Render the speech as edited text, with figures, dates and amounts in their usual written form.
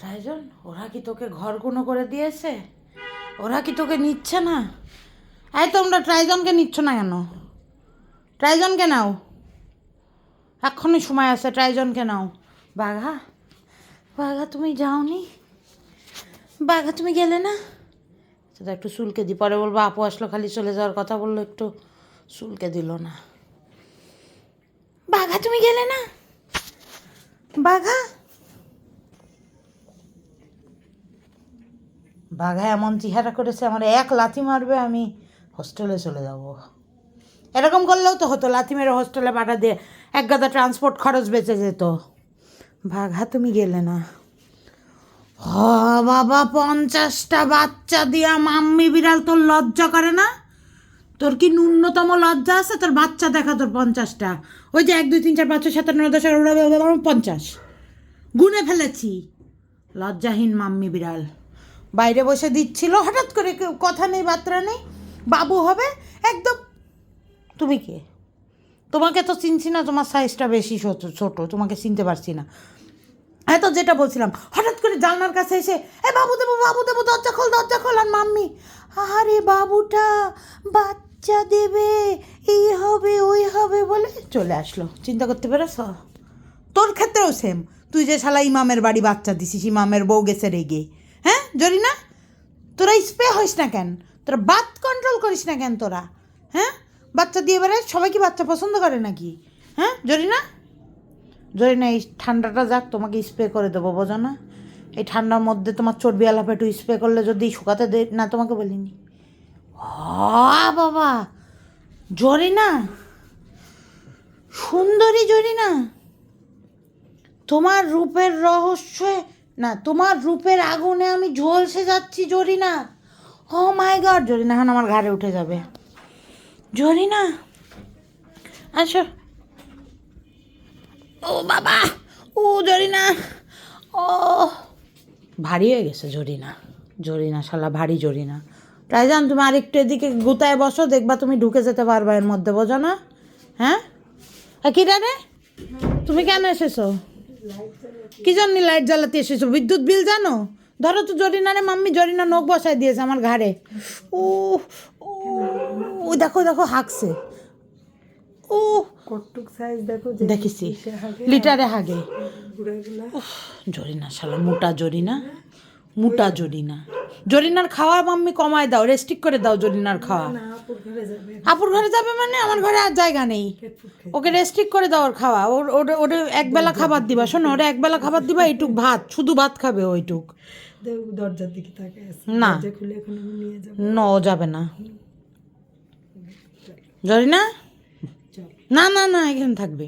ট্রাইজন, ওরা কি তোকে ঘর কোনো করে দিয়েছে? ওরা কি তোকে নিচ্ছে না? এই তোমরা ট্রাইজনকে নিচ্ছ না কেন? ট্রাইজনকে নাও, এক্ষুনি সময় আছে, ট্রাইজনকে নাও। বাঘা, বাঘা তুমি যাওনি? বাঘা তুমি গেলে না? সেটা একটু চুলকে দি, পরে বলবো আপু আসলো খালি চলে যাওয়ার কথা বললো, একটু চুলকে দিল না। বাঘা তুমি গেলে না? বাঘা, বাঘা এমন চেহারা করেছে আমার এক লাথি মারবে, আমি হোস্টেলে চলে যাব। এরকম করলেও তো হতো, লাথি মেরে হোস্টেলে পাঠা দিয়ে এক গাদা ট্রান্সপোর্ট খরচ বেঁচে যেত। বাঘা তুমি গেলে না? হ বাবা, 50টা বাচ্চা দিয়া মাম্মি বিড়াল, তোর লজ্জা করে না? তোর কি ন্যূনতম লজ্জা আছে? তোর বাচ্চা দেখা, তোর 50টা। ওই যে 1 2 3 4 5 6 7 8 9 10 11 50 গুনে ফেলেছি। লজ্জাহীন মাম্মি বিড়াল বাইরে বসে দিচ্ছিল, হঠাৎ করে কথা নেই বার্তা নেই, বাবু হবে একদম। তুমি কে? তোমাকে তো চিনছি না, তোমার সাইজটা বেশি ছোট, তোমাকে চিনতে পারছি না। তো যেটা বলছিলাম, হঠাৎ করে জানলার কাছে এসে বাবু দেবো, বাবু দেবো, দরজা খোল, দরজা খোল। আর মাম্মি, আরে বাবুটা বাচ্চা দেবে, এই হবে ওই হবে বলে চলে আসলো। চিন্তা করতে পেরেছ? তোর ক্ষেত্রেও সেম। তুই যে শালা ইমামের বাড়ি বাচ্চা দিছিস, ইমামের বউ গেছে রেগে। হ্যাঁ জরিনা, তোরা স্প্রে হইস না কেন? তোরা বাত কন্ট্রোল করিস না কেন তোরা? হ্যাঁ, বাচ্চা দিয়ে বেড়ে সবাই কি বাচ্চা পছন্দ করে নাকি? হ্যাঁ জরিনা, জরিনা এই ঠান্ডাটা যাক, তোমাকে স্প্রে করে দেবো, বোঝো না? এই ঠান্ডার মধ্যে তোমার চর্বি আলাপ একটু স্প্রে করলে যদি শুকাতে দে না, তোমাকে বলিনি? বাবা, জরিনা সুন্দরী, জরিনা তোমার রূপের রহস্যে না, তোমার রূপের আগুনে আমি ঝলসে যাচ্ছি জরিনা। ও মাই গড, জরিনা এখন আমার ঘাড়ে উঠে যাবে। জরিনা আচ্ছা, ও বাবা, ও জরিনা, ও ভারী হয়ে গেছে জরিনা। জরিনা শালা ভারী জরিনা। ট্রাইজান তুমি আরেকটু এদিকে গুতায় বসো, দেখবা তুমি ঢুকে যেতে পারবা এর মধ্যে, বোঝো না? হ্যাঁ, কী রে, তুমি কেন এসেছো? কি জন্য লাইট জ্বালাতে এসেছো? বিদ্যুৎ বিল জানো? ধরো তো জরিনা রে, মাম্মি জরিনা নখ বসায় দিয়েছে আমার ঘাড়ে। ও ও দেখো দেখো হাঁকছে। ও কটুক সাইজ দেখো, দেখেছি লিটারে হাগে। জরিনা শালা মোটা জরিনা, মোটা জরিনা। জরিনার খাওয়া মাম্মি কমায় দাও, রেস্ট্রিক্ট করে দাও জরিনার খাওয়া। আপুর ঘরে যাবে মানে আমার ঘরে আর জায়গা নেই। ওকে রেস্ট্রিক্ট করে দাও ওর খাওয়া। ওরে একবেলা খাবার দিবা, শোনো, ওরে একবেলা খাবার দিবা, এইটুক ভাত, শুধু ভাত খাবে ওইটুক। দরজার দিকে তাকায় আছে, না খুলে এখন আমি নিয়ে যাব। না, ও যাবে না। জরিনা, না না না, এখানে থাকবে।